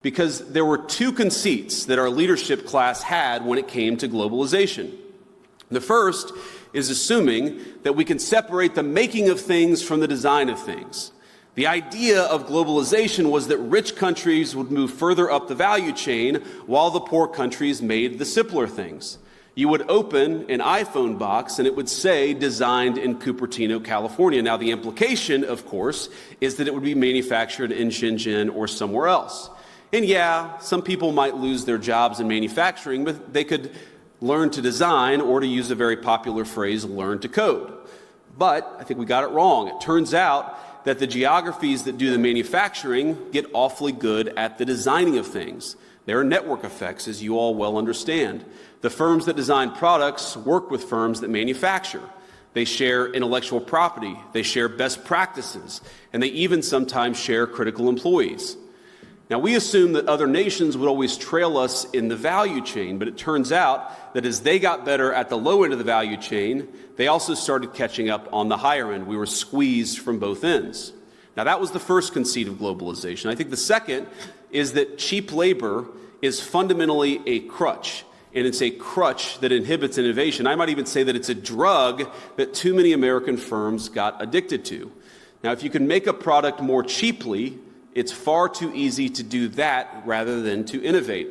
because there were two conceits that our leadership class had when it came to globalization. The first is assuming that we can separate the making of things from the design of things. The idea of globalization was that rich countries would move further up the value chain while the poor countries made the simpler things. You would open an iPhone box and it would say designed in Cupertino, California. Now the implication, of course, is that it would be manufactured in Shenzhen or somewhere else. And yeah, some people might lose their jobs in manufacturing, but they could learn to design, or to use a very popular phrase, learn to code. But I think we got it wrong. It turns out that the geographies that do the manufacturing get awfully good at the designing of things. There are network effects, as you all well understand. The firms that design products work with firms that manufacture. They share intellectual property, they share best practices, and they even sometimes share critical employees. Now, we assume that other nations would always trail us in the value chain, but it turns out that as they got better at the low end of the value chain, they also started catching up on the higher end. We were squeezed from both ends. Now, that was the first conceit of globalization. I think the second is that cheap labor is fundamentally a crutch, and it's a crutch that inhibits innovation. I might even say that it's a drug that too many American firms got addicted to. Now, if you can make a product more cheaply, it's far too easy to do that rather than to innovate.